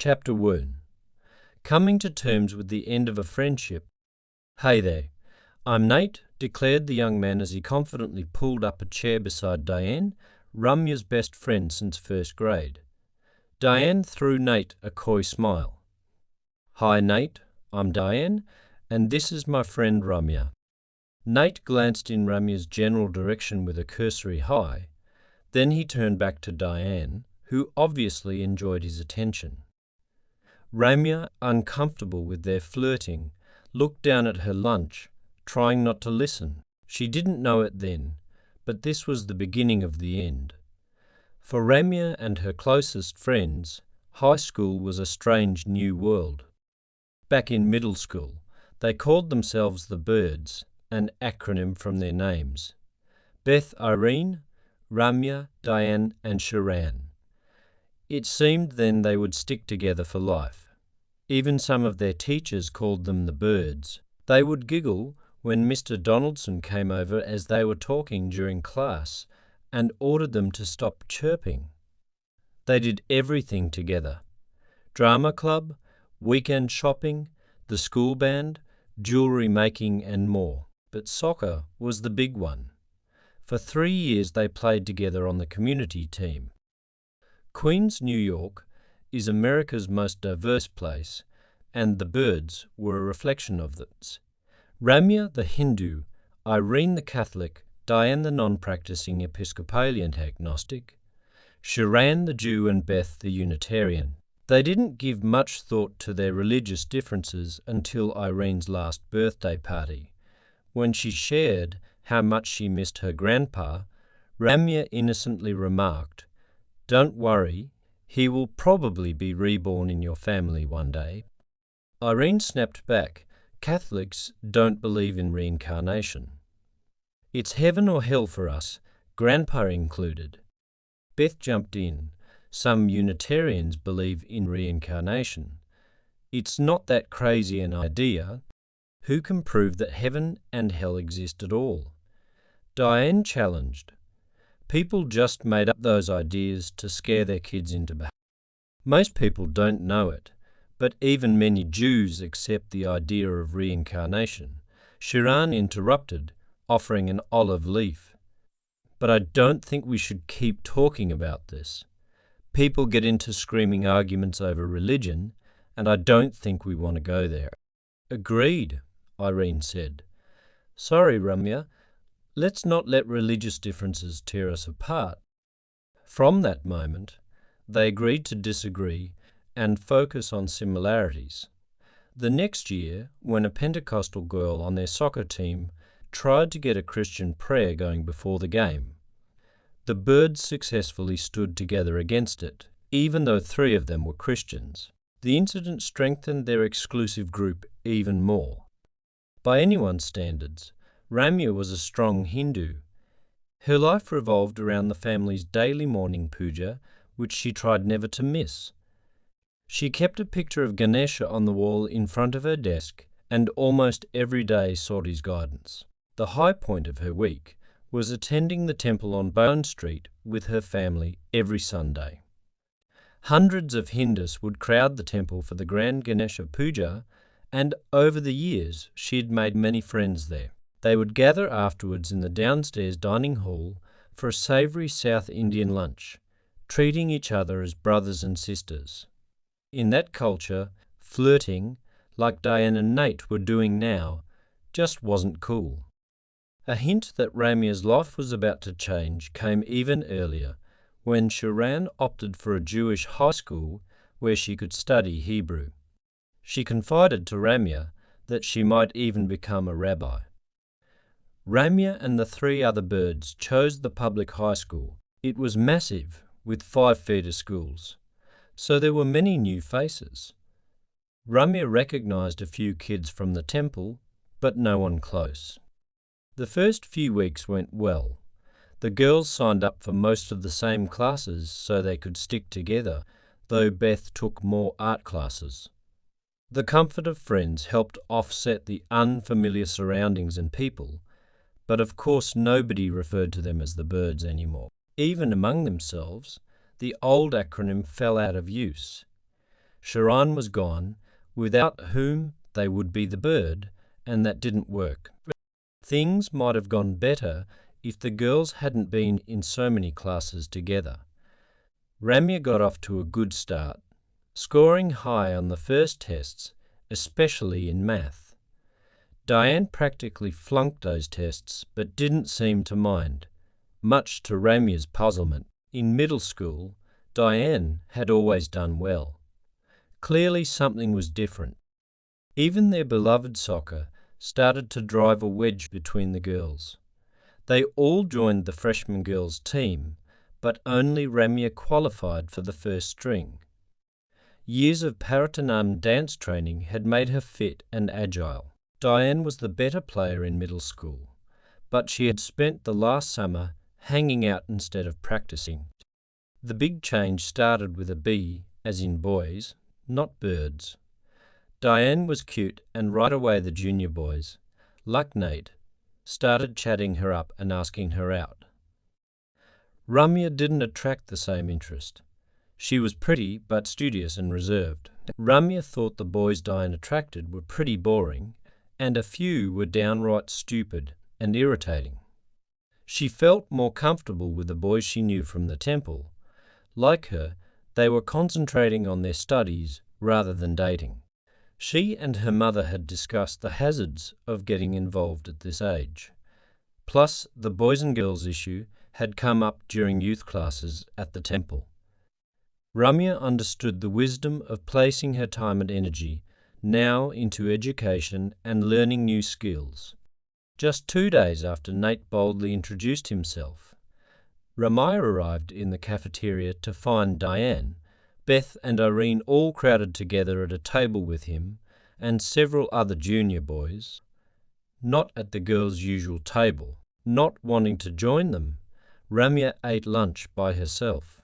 Chapter 1. Coming to terms with the end of a friendship. "Hey there, I'm Nate," declared the young man as he confidently pulled up a chair beside Diane, Ramya's best friend since first grade. Diane threw Nate a coy smile. "Hi Nate, I'm Diane, and this is my friend Ramya." Nate glanced in Ramya's general direction with a cursory hi. Then he turned back to Diane, who obviously enjoyed his attention. Ramya, uncomfortable with their flirting, looked down at her lunch, trying not to listen. She didn't know it then, but this was the beginning of the end. For Ramya and her closest friends, high school was a strange new world. Back in middle school, they called themselves the Birds, an acronym from their names: Beth, Irene, Ramya, Diane, and Sharan. It seemed then they would stick together for life. Even some of their teachers called them the Birds. They would giggle when Mr. Donaldson came over as they were talking during class and ordered them to stop chirping. They did everything together: drama club, weekend shopping, the school band, jewellery making and more. But soccer was the big one. For 3 years they played together on the community team. Queens, New York, is America's most diverse place, and the Birds were a reflection of this. Ramya the Hindu, Irene the Catholic, Diane the non-practicing Episcopalian agnostic, Sharan the Jew, and Beth the Unitarian. They didn't give much thought to their religious differences until Irene's last birthday party. When she shared how much she missed her grandpa, Ramya innocently remarked, "Don't worry, he will probably be reborn in your family one day." Irene snapped back, "Catholics don't believe in reincarnation. It's heaven or hell for us, grandpa included." Beth jumped in, "Some Unitarians believe in reincarnation. It's not that crazy an idea. Who can prove that heaven and hell exist at all?" Diane challenged, "People just made up those ideas to scare their kids into behavior. Most people don't know it, but even many Jews accept the idea of reincarnation." Sharan interrupted, offering an olive leaf. "But I don't think we should keep talking about this. People get into screaming arguments over religion, and I don't think we want to go there." "Agreed," Irene said. "Sorry, Ramya. Let's not let religious differences tear us apart." From that moment, they agreed to disagree and focus on similarities. The next year, when a Pentecostal girl on their soccer team tried to get a Christian prayer going before the game, the Birds successfully stood together against it, even though 3 of them were Christians. The incident strengthened their exclusive group even more. By anyone's standards, Ramya was a strong Hindu. Her life revolved around the family's daily morning puja, which she tried never to miss. She kept a picture of Ganesha on the wall in front of her desk and almost every day sought his guidance. The high point of her week was attending the temple on Bone Street with her family every Sunday. Hundreds of Hindus would crowd the temple for the grand Ganesha puja, and over the years she had made many friends there. They would gather afterwards in the downstairs dining hall for a savoury South Indian lunch, treating each other as brothers and sisters. In that culture, flirting, like Diane and Nate were doing now, just wasn't cool. A hint that Ramya's life was about to change came even earlier, when Sharan opted for a Jewish high school where she could study Hebrew. She confided to Ramya that she might even become a rabbi. Ramya and the 3 other Birds chose the public high school. It was massive, with 5 feeder schools, so there were many new faces. Ramya recognized a few kids from the temple, but no one close. The first few weeks went well. The girls signed up for most of the same classes so they could stick together, though Beth took more art classes. The comfort of friends helped offset the unfamiliar surroundings and people, but of course nobody referred to them as the Birds anymore. Even among themselves, the old acronym fell out of use. Sharon was gone, without whom they would be the bird, and that didn't work. Things might have gone better if the girls hadn't been in so many classes together. Ramya got off to a good start, scoring high on the first tests, especially in math. Diane practically flunked those tests but didn't seem to mind, much to Ramya's puzzlement. In middle school, Diane had always done well. Clearly something was different. Even their beloved soccer started to drive a wedge between the girls. They all joined the freshman girls' team, but only Ramya qualified for the first string. Years of Paratanam dance training had made her fit and agile. Diane was the better player in middle school, but she had spent the last summer hanging out instead of practicing. The big change started with a B, as in boys, not birds. Diane was cute, and right away the junior boys, like Nate, started chatting her up and asking her out. Ramya didn't attract the same interest. She was pretty but studious and reserved. Ramya thought the boys Diane attracted were pretty boring, and a few were downright stupid and irritating. She felt more comfortable with the boys she knew from the temple. Like her, they were concentrating on their studies rather than dating. She and her mother had discussed the hazards of getting involved at this age. Plus, the boys and girls issue had come up during youth classes at the temple. Ramya understood the wisdom of placing her time and energy now into education and learning new skills. Just 2 days after Nate boldly introduced himself, Ramya arrived in the cafeteria to find Diane, Beth and Irene all crowded together at a table with him and several other junior boys. Not at the girls' usual table. Not wanting to join them, Ramya ate lunch by herself.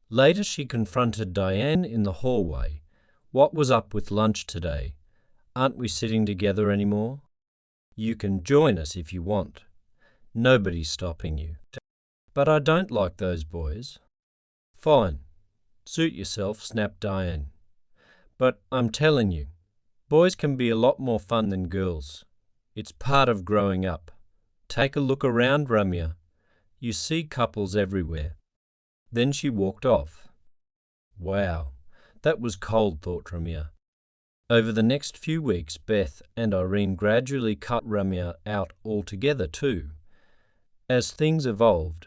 Later she confronted Diane in the hallway. "What was up with lunch today? Aren't we sitting together anymore? You can join us if you want. Nobody's stopping you." "But I don't like those boys." "Fine. Suit yourself," snapped Diane. "But I'm telling you, boys can be a lot more fun than girls. It's part of growing up. Take a look around, Ramya. You see couples everywhere." Then she walked off. Wow, that was cold, thought Ramya. Over the next few weeks, Beth and Irene gradually cut Ramya out altogether too. As things evolved,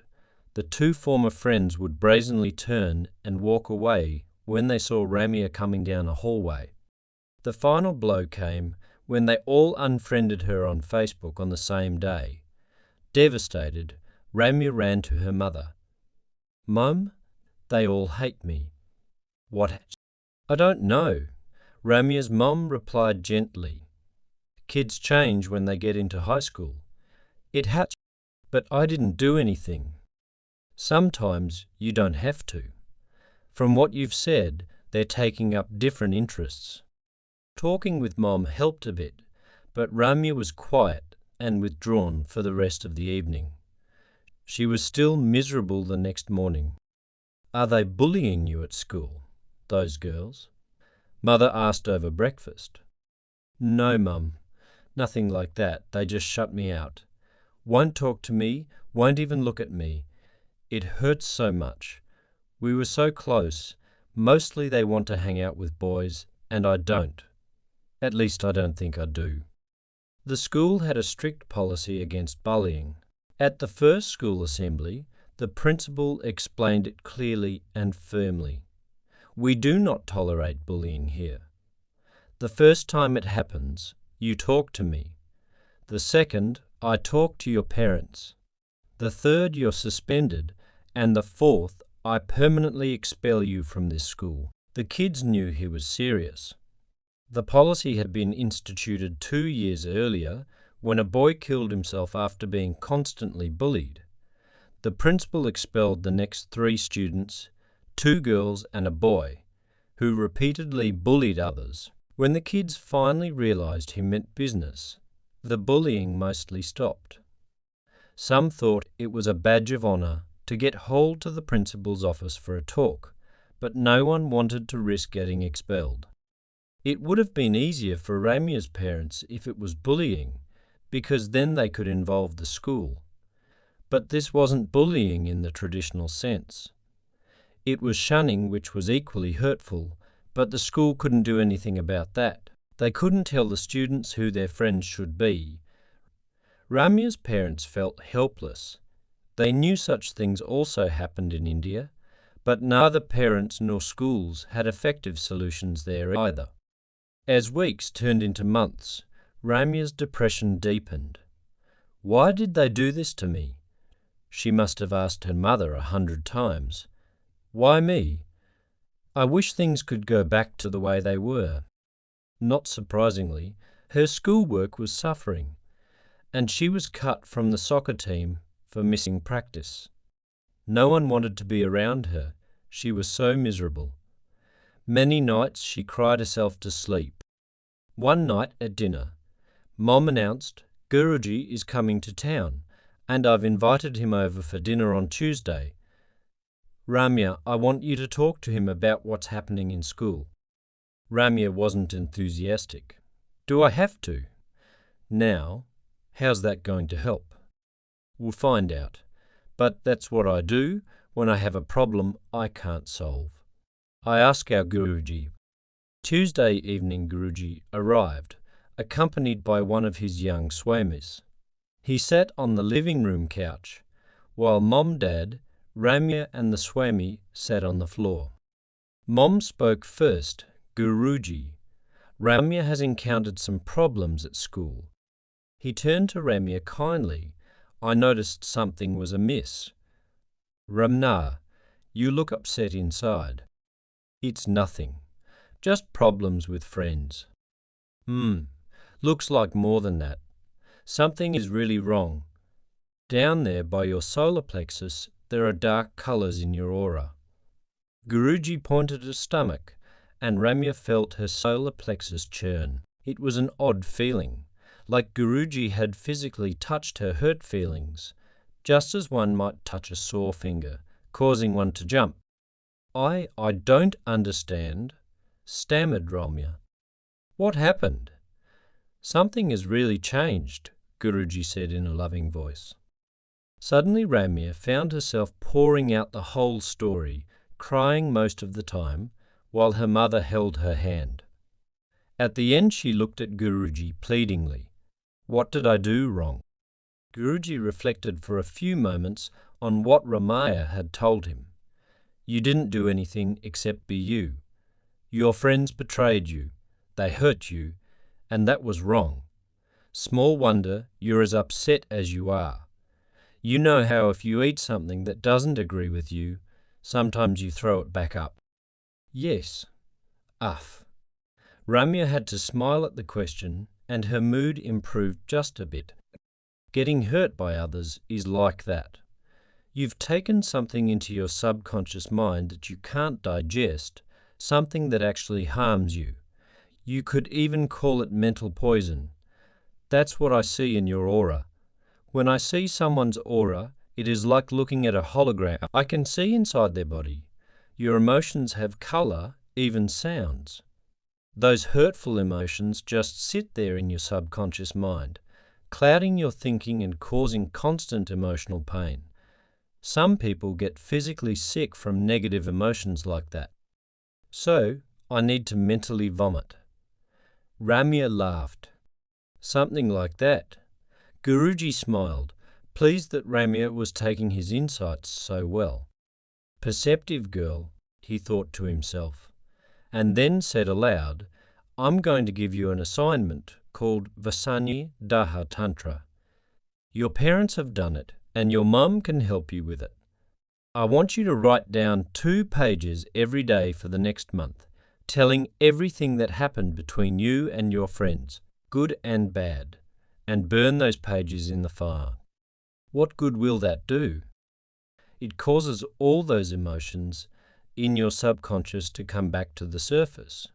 the two former friends would brazenly turn and walk away when they saw Ramya coming down a hallway. The final blow came when they all unfriended her on Facebook on the same day. Devastated, Ramya ran to her mother. "Mum, they all hate me." "What?" "I don't know." Ramya's mum replied gently. "Kids change when they get into high school." "It had, but I didn't do anything." "Sometimes you don't have to. From what you've said, they're taking up different interests." Talking with Mom helped a bit, but Ramya was quiet and withdrawn for the rest of the evening. She was still miserable the next morning. "Are they bullying you at school, those girls?" Mother asked over breakfast. "No, Mum, nothing like that. They just shut me out. Won't talk to me, won't even look at me. It hurts so much. We were so close. Mostly they want to hang out with boys, and I don't. At least I don't think I do." The school had a strict policy against bullying. At the first school assembly, the principal explained it clearly and firmly. "We do not tolerate bullying here. The first time it happens, you talk to me. The second, I talk to your parents. The third, you're suspended. And the fourth, I permanently expel you from this school." The kids knew he was serious. The policy had been instituted 2 years earlier when a boy killed himself after being constantly bullied. The principal expelled the next 3 students, 2 girls and a boy, who repeatedly bullied others. When the kids finally realized he meant business, the bullying mostly stopped. Some thought it was a badge of honor to get hauled to the principal's office for a talk, but no one wanted to risk getting expelled. It would have been easier for Ramya's parents if it was bullying, because then they could involve the school. But this wasn't bullying in the traditional sense. It was shunning, which was equally hurtful, but the school couldn't do anything about that. They couldn't tell the students who their friends should be. Ramya's parents felt helpless. They knew such things also happened in India, but neither parents nor schools had effective solutions there either. As weeks turned into months, Ramya's depression deepened. Why did they do this to me? She must have asked her mother 100 times. Why me? I wish things could go back to the way they were. Not surprisingly, her schoolwork was suffering, and she was cut from the soccer team for missing practice. No one wanted to be around her. She was so miserable. Many nights she cried herself to sleep. One night at dinner, Mom announced, "Guruji is coming to town, and I've invited him over for dinner on Tuesday. Ramya, I want you to talk to him about what's happening in school." Ramya wasn't enthusiastic. "Do I have to? Now, how's that going to help?" "We'll find out. But that's what I do when I have a problem I can't solve. I ask our Guruji." Tuesday evening Guruji arrived, accompanied by one of his young swamis. He sat on the living room couch, while Mom, Dad, Ramya and the swami sat on the floor. Mom spoke first. "Guruji, Ramya has encountered some problems at school." He turned to Ramya kindly. "I noticed something was amiss." "Ramna, you look upset inside." "It's nothing. Just problems with friends." Looks like more than that. Something is really wrong. Down there by your solar plexus, there are dark colours in your aura." Guruji pointed to her stomach, and Ramya felt her solar plexus churn. It was an odd feeling, like Guruji had physically touched her hurt feelings, just as one might touch a sore finger, causing one to jump. I don't understand," stammered Ramya. "What happened?" "Something has really changed," Guruji said in a loving voice. Suddenly Ramya found herself pouring out the whole story, crying most of the time, while her mother held her hand. At the end she looked at Guruji pleadingly. "What did I do wrong?" Guruji reflected for a few moments on what Ramaya had told him. "You didn't do anything except be you. Your friends betrayed you. They hurt you, and that was wrong. Small wonder you're as upset as you are. You know how if you eat something that doesn't agree with you, sometimes you throw it back up." "Yes." Ramya had to smile at the question, and her mood improved just a bit. Getting hurt by others is like that. You've taken something into your subconscious mind that you can't digest, something that actually harms you. You could even call it mental poison. That's what I see in your aura. When I see someone's aura, it is like looking at a hologram. I can see inside their body. Your emotions have colour, even sounds. Those hurtful emotions just sit there in your subconscious mind, clouding your thinking and causing constant emotional pain. Some people get physically sick from negative emotions like that. So, I need to mentally vomit." Ramya laughed. "Something like that." Guruji smiled, pleased that Ramya was taking his insights so well. "Perceptive girl," he thought to himself, and then said aloud, "I'm going to give you an assignment called Vasani Daha Tantra. Your parents have done it, and your mum can help you with it. I want you to write down 2 pages every day for the next month, telling everything that happened between you and your friends, good and bad, and burn those pages in the fire." What good will that do? It causes all those emotions in your subconscious to come back to the surface.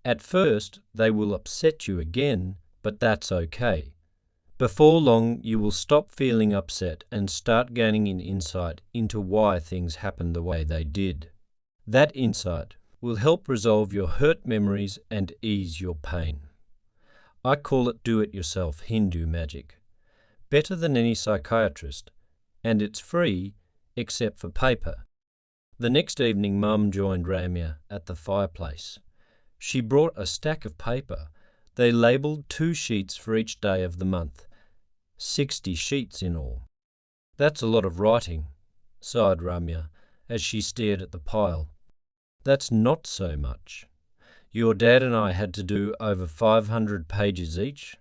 At first, they will upset you again, but that's okay. Before long, you will stop feeling upset and start gaining an insight into why things happened the way they did. That insight will help resolve your hurt memories and ease your pain. I call it do-it-yourself Hindu magic. Better than any psychiatrist, and it's free except for paper. The next evening Mum joined Ramya at the fireplace. She brought a stack of paper. They labelled 2 sheets for each day of the month. 60 sheets in all. That's a lot of writing, sighed Ramya as she stared at the pile. That's not so much. Your dad and I had to do over 500 pages each.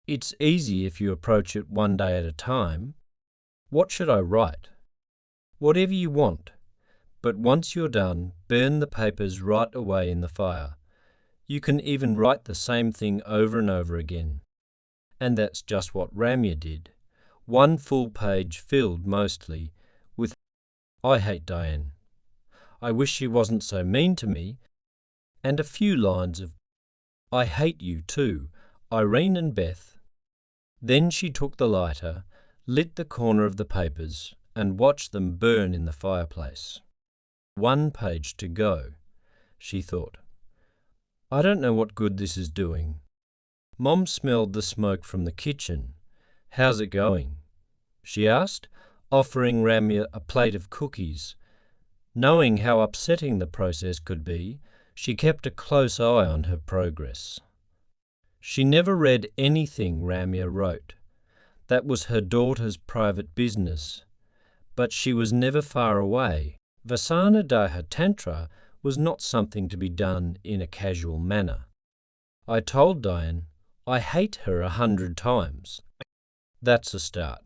It's easy if you approach it one day at a time. What should I write? Whatever you want. But once you're done, burn the papers right away in the fire. You can even write the same thing over and over again. And that's just what Ramya did. 1 full page filled mostly with "I hate Diane. I wish she wasn't so mean to me," and a few lines of "I hate you too, Irene and Beth." Then she took the lighter, lit the corner of the papers, and watched them burn in the fireplace. 1 page to go, she thought. I don't know what good this is doing. Mom smelled the smoke from the kitchen. How's it going? She asked, offering Ramya a plate of cookies. Knowing how upsetting the process could be, she kept a close eye on her progress. She never read anything Ramya wrote. That was her daughter's private business. But she was never far away. Vasana Daha Tantra was not something to be done in a casual manner. I told Diane, I hate her 100 times. That's a start.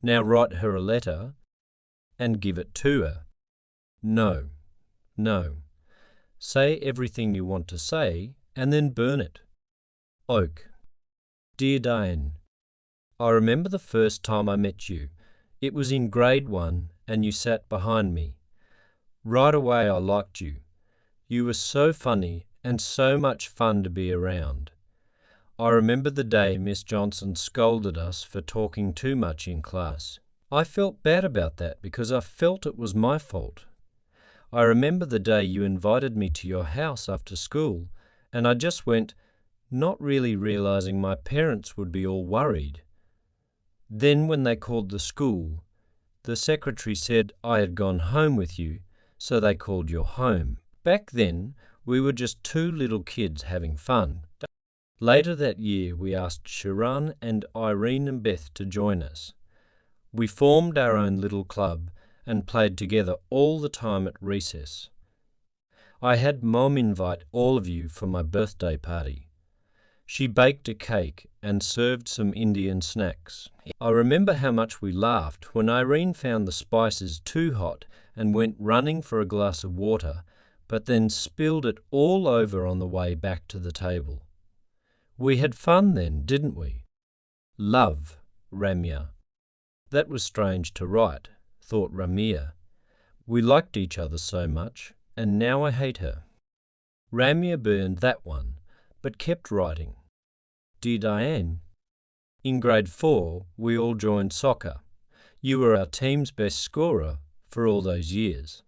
Now write her a letter and give it to her. No. Say everything you want to say and then burn it. Oak. Dear Diane, I remember the first time I met you. It was in grade 1 and you sat behind me. Right away I liked you. You were so funny and so much fun to be around. I remember the day Miss Johnson scolded us for talking too much in class. I felt bad about that because I felt it was my fault. I remember the day you invited me to your house after school, and I just went, not really realizing my parents would be all worried. Then when they called the school, the secretary said I had gone home with you, so they called your home. Back then, we were just 2 little kids having fun. Later that year, we asked Sharan and Irene and Beth to join us. We formed our own little club and played together all the time at recess. I had Mom invite all of you for my birthday party. She baked a cake and served some Indian snacks. I remember how much we laughed when Irene found the spices too hot and went running for a glass of water, but then spilled it all over on the way back to the table. We had fun then, didn't we? Love, Ramya. That was strange to write, thought Ramya. We liked each other so much, and now I hate her. Ramya burned that one, but kept writing. Dear Diane, in grade 4, we all joined soccer. You were our team's best scorer for all those years.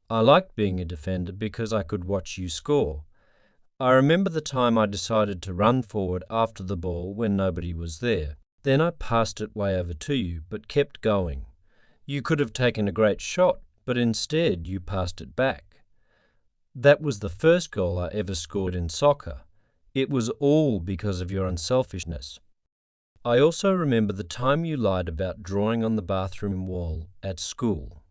I liked being a defender because I could watch you score. I remember the time I decided to run forward after the ball when nobody was there. Then I passed it way over to you, but kept going. You could have taken a great shot, but instead you passed it back. That was the first goal I ever scored in soccer. It was all because of your unselfishness. I also remember the time you lied about drawing on the bathroom wall at school.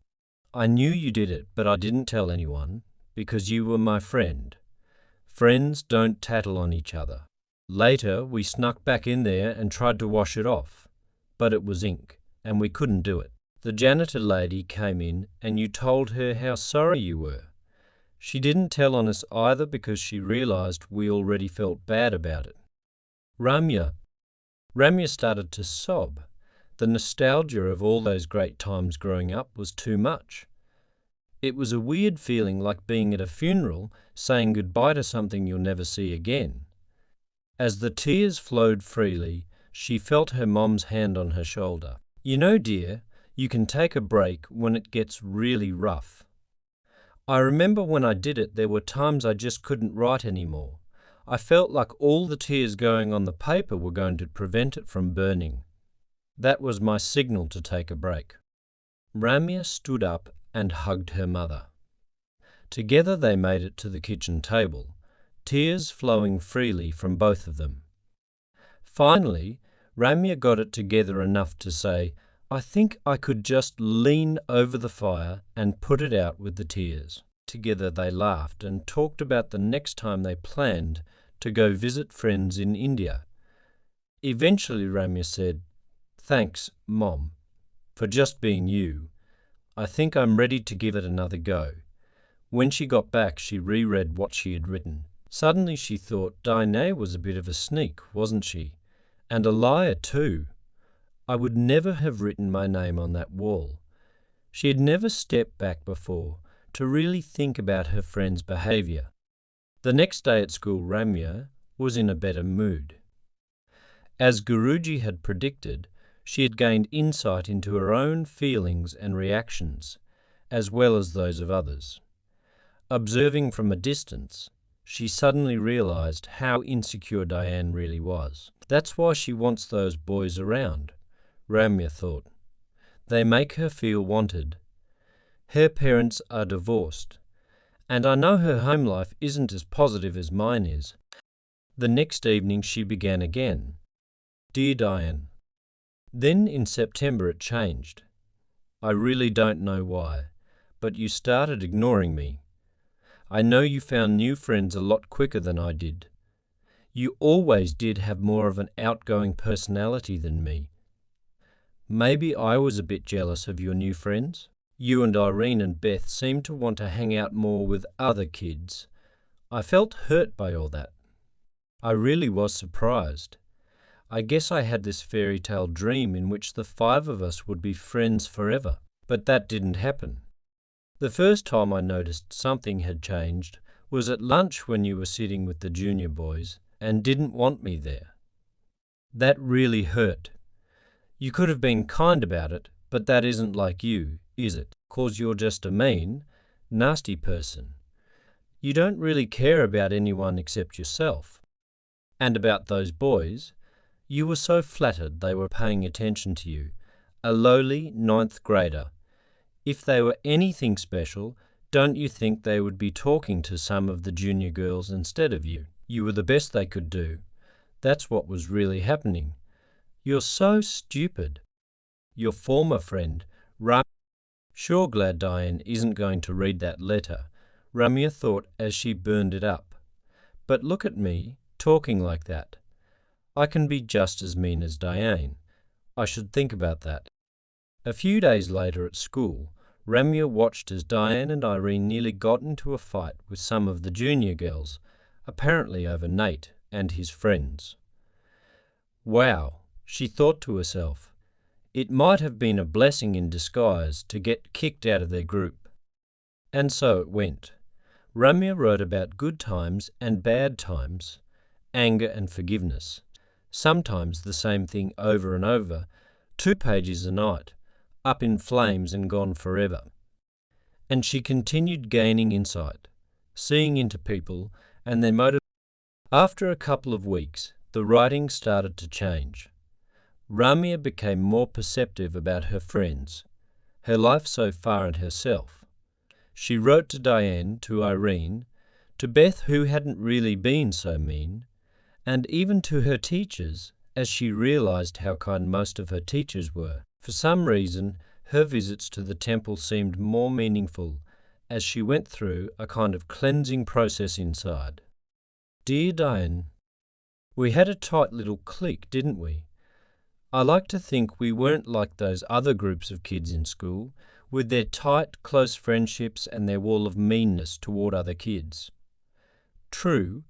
I knew you did it, but I didn't tell anyone because you were my friend. Friends don't tattle on each other. Later, we snuck back in there and tried to wash it off, but it was ink, and we couldn't do it. The janitor lady came in and you told her how sorry you were. She didn't tell on us either because she realized we already felt bad about it. Ramya started to sob. The nostalgia of all those great times growing up was too much. It was a weird feeling like being at a funeral, saying goodbye to something you'll never see again. As the tears flowed freely, she felt her mom's hand on her shoulder. You know, dear, you can take a break when it gets really rough. I remember when I did it, there were times I just couldn't write anymore. I felt like all the tears going on the paper were going to prevent it from burning. That was my signal to take a break. Ramya stood up and hugged her mother. Together they made it to the kitchen table, tears flowing freely from both of them. Finally, Ramya got it together enough to say, "I think I could just lean over the fire and put it out with the tears." Together they laughed and talked about the next time they planned to go visit friends in India. Eventually Ramya said, "Thanks, Mom, for just being you. I think I'm ready to give it another go." When she got back, she reread what she had written. Suddenly she thought Diane was a bit of a sneak, wasn't she? And a liar too. I would never have written my name on that wall. She had never stepped back before to really think about her friend's behaviour. The next day at school, Ramya was in a better mood. As Guruji had predicted, she had gained insight into her own feelings and reactions, as well as those of others. Observing from a distance, she suddenly realized how insecure Diane really was. That's why she wants those boys around, Ramya thought. They make her feel wanted. Her parents are divorced, and I know her home life isn't as positive as mine is. The next evening she began again. "Dear Diane." Then in September it changed. "I really don't know why, but you started ignoring me. I know you found new friends a lot quicker than I did. You always did have more of an outgoing personality than me. Maybe I was a bit jealous of your new friends. You and Irene and Beth seemed to want to hang out more with other kids. I felt hurt by all that. I really was surprised. I guess I had this fairy tale dream in which the five of us would be friends forever, but that didn't happen. The first time I noticed something had changed was at lunch when you were sitting with the junior boys and didn't want me there. That really hurt. You could have been kind about it, but that isn't like you, is it? 'Cause you're just a mean, nasty person. You don't really care about anyone except yourself. And about those boys, you were so flattered they were paying attention to you, a lowly ninth grader. If they were anything special, don't you think they would be talking to some of the junior girls instead of you? You were the best they could do. That's what was really happening. You're so stupid." Your former friend, Ramya. Sure glad Diane isn't going to read that letter, Ramya thought as she burned it up. But look at me, talking like that. I can be just as mean as Diane. I should think about that. A few days later at school, Ramya watched as Diane and Irene nearly got into a fight with some of the junior girls, apparently over Nate and his friends. Wow, she thought to herself. It might have been a blessing in disguise to get kicked out of their group. And so it went. Ramya wrote about good times and bad times, anger and forgiveness, sometimes the same thing over and over, 2 pages a night, up in flames and gone forever. And she continued gaining insight, seeing into people and their motives. After a couple of weeks, the writing started to change. Ramya became more perceptive about her friends, her life so far and herself. She wrote to Diane, to Irene, to Beth, who hadn't really been so mean, and even to her teachers, as she realized how kind most of her teachers were. For some reason, her visits to the temple seemed more meaningful as she went through a kind of cleansing process inside. Dear Diane, we had a tight little clique, didn't we? I like to think we weren't like those other groups of kids in school, with their tight, close friendships and their wall of meanness toward other kids. True,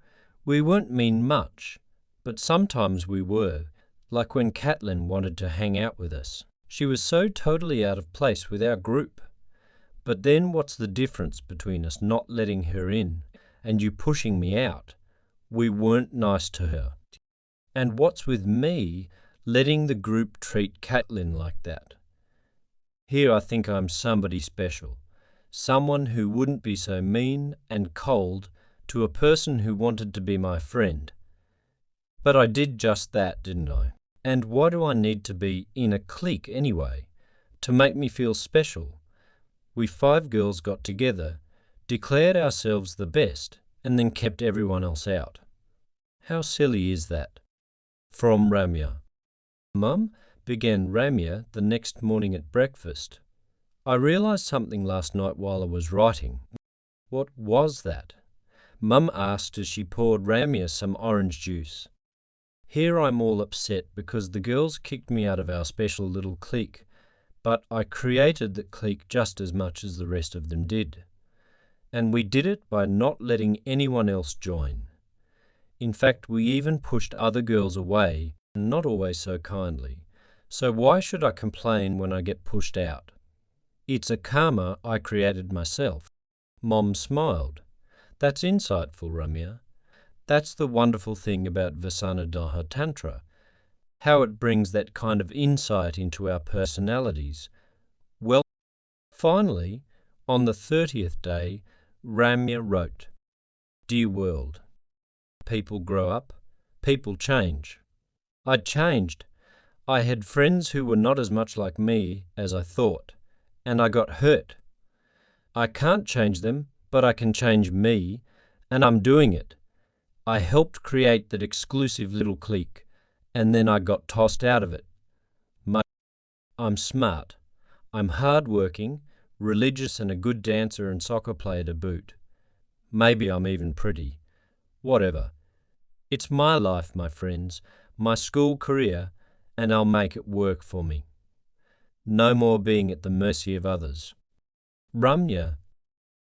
we weren't mean much, but sometimes we were, like when Caitlin wanted to hang out with us. She was so totally out of place with our group. But then what's the difference between us not letting her in and you pushing me out? We weren't nice to her. And what's with me letting the group treat Caitlin like that? Here I think I'm somebody special, someone who wouldn't be so mean and cold to a person who wanted to be my friend. But I did just that, didn't I? And why do I need to be in a clique anyway? To make me feel special. We 5 girls got together, declared ourselves the best, and then kept everyone else out. How silly is that? From Ramya. Mum, began Ramya the next morning at breakfast. I realised something last night while I was writing. What was that? Mum asked as she poured Ramya some orange juice. Here I'm all upset because the girls kicked me out of our special little clique, but I created the clique just as much as the rest of them did. And we did it by not letting anyone else join. In fact, we even pushed other girls away, and not always so kindly. So why should I complain when I get pushed out? It's a karma I created myself. Mom smiled. That's insightful, Ramya. That's the wonderful thing about Vasana Tantra, how it brings that kind of insight into our personalities. Well, finally, on the 30th day, Ramya wrote, Dear world, people grow up, people change. I'd changed. I had friends who were not as much like me as I thought, and I got hurt. I can't change them, but I can change me, and I'm doing it. I helped create that exclusive little clique, and then I got tossed out of it. I'm smart. I'm hard-working, religious and a good dancer and soccer player to boot. Maybe I'm even pretty. Whatever. It's my life, my friends, my school career, and I'll make it work for me. No more being at the mercy of others. Ramya.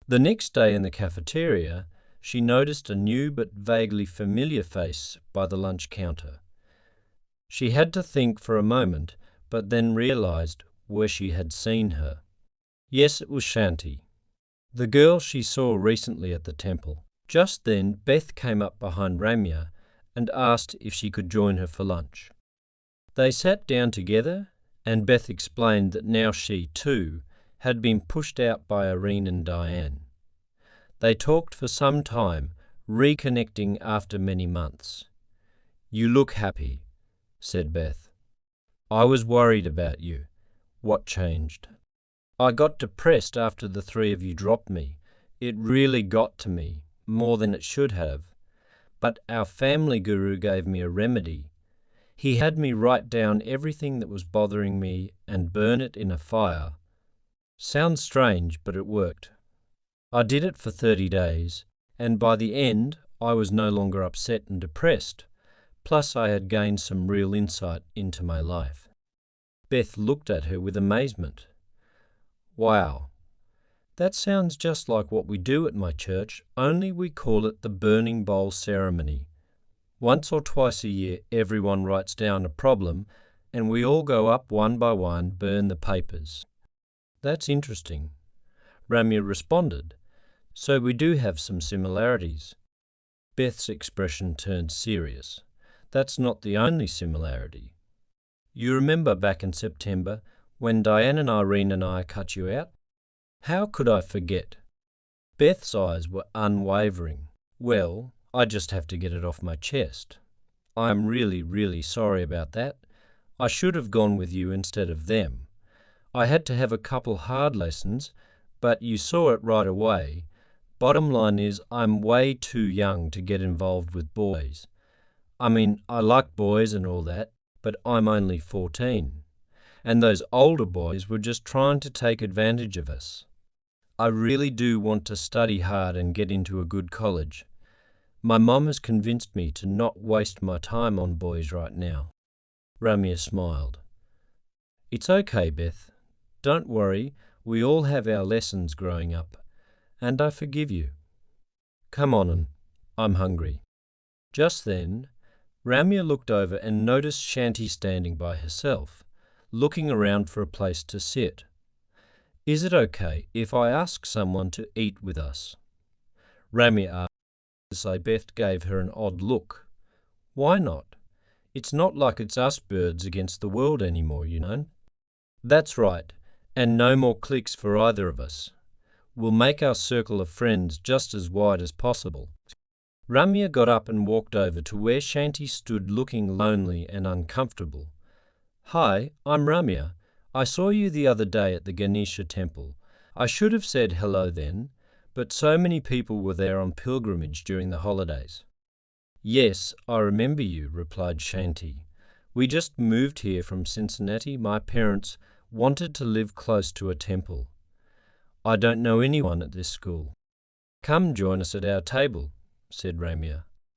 The next day in the cafeteria, she noticed a new but vaguely familiar face by the lunch counter. She had to think for a moment, but then realized where she had seen her. Yes, it was Shanti, the girl she saw recently at the temple. Just then, Beth came up behind Ramya and asked if she could join her for lunch. They sat down together, and Beth explained that now she, too, had been pushed out by Irene and Diane. They talked for some time, reconnecting after many months. You look happy, said Beth. I was worried about you. What changed? I got depressed after the 3 of you dropped me. It really got to me, more than it should have. But our family guru gave me a remedy. He had me write down everything that was bothering me and burn it in a fire. Sounds strange, but it worked. I did it for 30 days, and by the end, I was no longer upset and depressed. Plus, I had gained some real insight into my life. Beth looked at her with amazement. Wow, that sounds just like what we do at my church, only we call it the burning bowl ceremony. Once or twice a year, everyone writes down a problem, and we all go up one by one, burn the papers. That's interesting. Ramya responded. So we do have some similarities. Beth's expression turned serious. That's not the only similarity. You remember back in September when Diane and Irene and I cut you out? How could I forget? Beth's eyes were unwavering. Well, I just have to get it off my chest. I'm really, really sorry about that. I should have gone with you instead of them. I had to have a couple hard lessons, but you saw it right away. Bottom line is, I'm way too young to get involved with boys. I mean, I like boys and all that, but I'm only 14. And those older boys were just trying to take advantage of us. I really do want to study hard and get into a good college. My mom has convinced me to not waste my time on boys right now. Ramya smiled. It's okay, Beth. Don't worry, we all have our lessons growing up. And I forgive you. Come on, I'm hungry. Just then, Ramya looked over and noticed Shanti standing by herself, looking around for a place to sit. Is it okay if I ask someone to eat with us? Ramya asked as Beth gave her an odd look. Why not? It's not like it's us birds against the world anymore, you know. That's right, and no more cliques for either of us. We'll make our circle of friends just as wide as possible." Ramya got up and walked over to where Shanti stood looking lonely and uncomfortable. "Hi, I'm Ramya. I saw you the other day at the Ganesha temple. I should have said hello then, but so many people were there on pilgrimage during the holidays." "Yes, I remember you," replied Shanti. "We just moved here from Cincinnati. My parents wanted to live close to a temple. I don't know anyone at this school." "Come join us at our table," said Ramya.